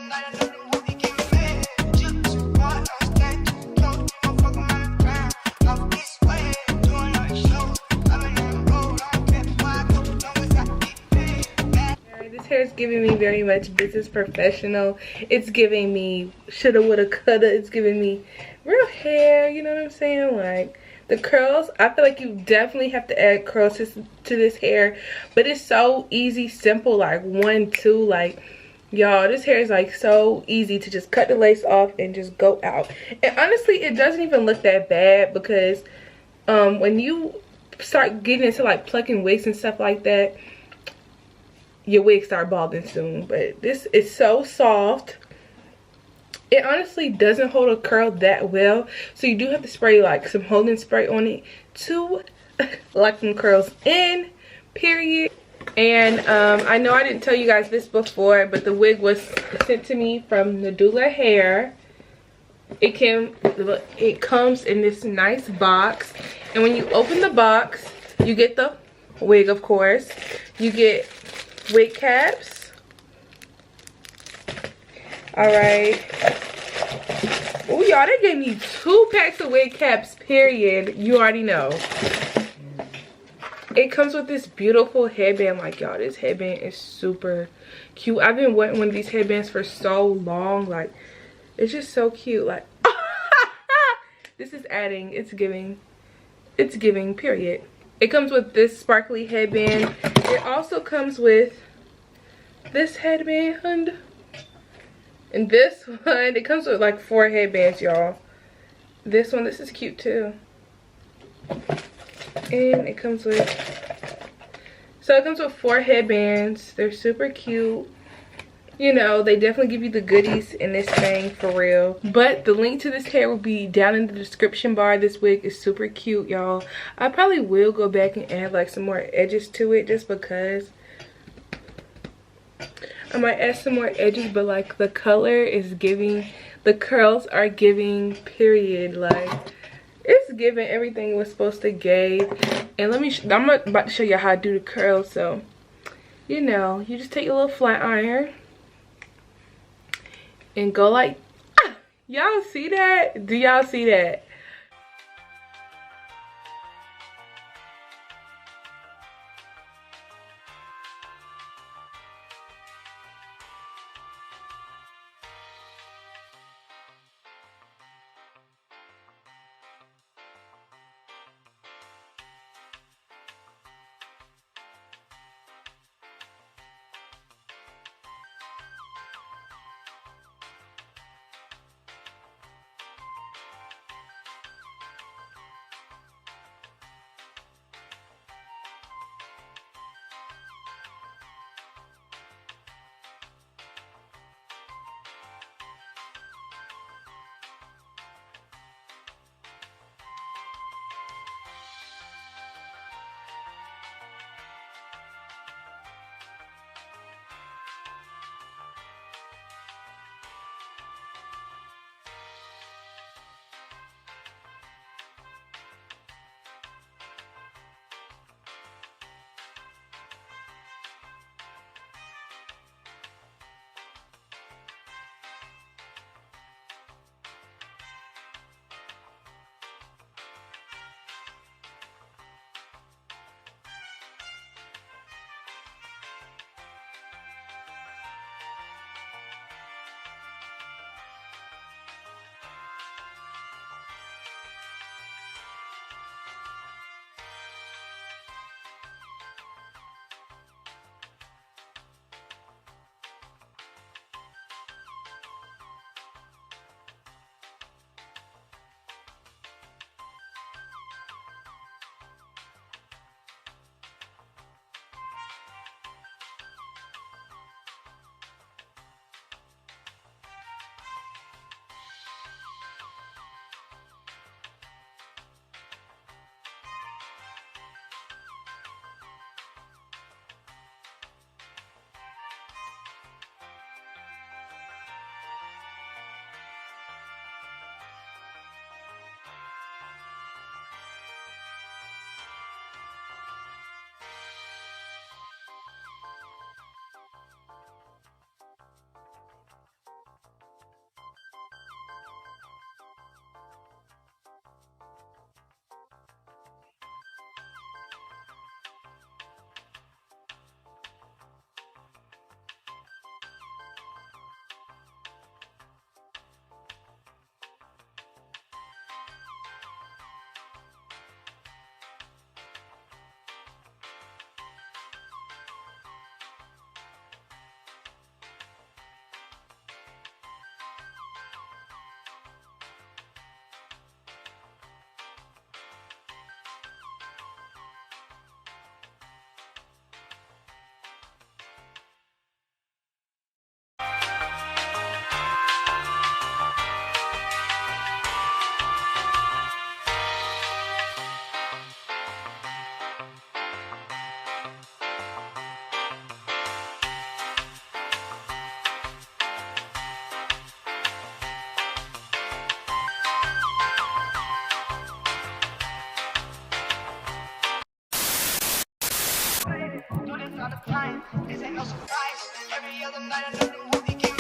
This hair is giving me very much business professional. It's giving me shoulda, woulda, coulda. It's giving me real hair, you know what I'm saying? Like the curls, I feel like you definitely have to add curls to this hair, but it's so easy, simple, like 1, 2, like y'all, this hair is like so easy to just cut the lace off and just go out. And honestly, it doesn't even look that bad because when you start getting into like plucking wigs and stuff like that, your wig start balding soon. But this is so soft. It honestly doesn't hold a curl that well, so you do have to spray like some holding spray on it to lock them curls in, period. And I know I didn't tell you guys this before, but the wig was sent to me from Nadula hair. It comes in this nice box, and when you open the box, you get the wig, of course. You get wig caps. All right. Oh, y'all, they gave me 2 packs of wig caps, period. You already know. It comes with this beautiful headband. Like, y'all, this headband is super cute. I've been wanting one of these headbands for so long. Like, it's just so cute. Like, this is adding, it's giving, period. It comes with this sparkly headband. It also comes with this headband. And this one, it comes with like 4 headbands, y'all. This one, this is cute too. And it comes with, so it comes with 4 headbands. They're super cute. You know, they definitely give you the goodies in this thing, for real. But the link to this hair will be down in the description bar. This wig is super cute, y'all. I probably will go back and add like some more edges to it, just because I might add some more edges, but like the color is giving, the curls are giving, period. Like, it's giving everything it was supposed to give. And I'm about to show you how I do the curls. So, you know, you just take your little flat iron and go like, y'all see that? Do y'all see that? This ain't no surprise. Every other night I know them will be kicking.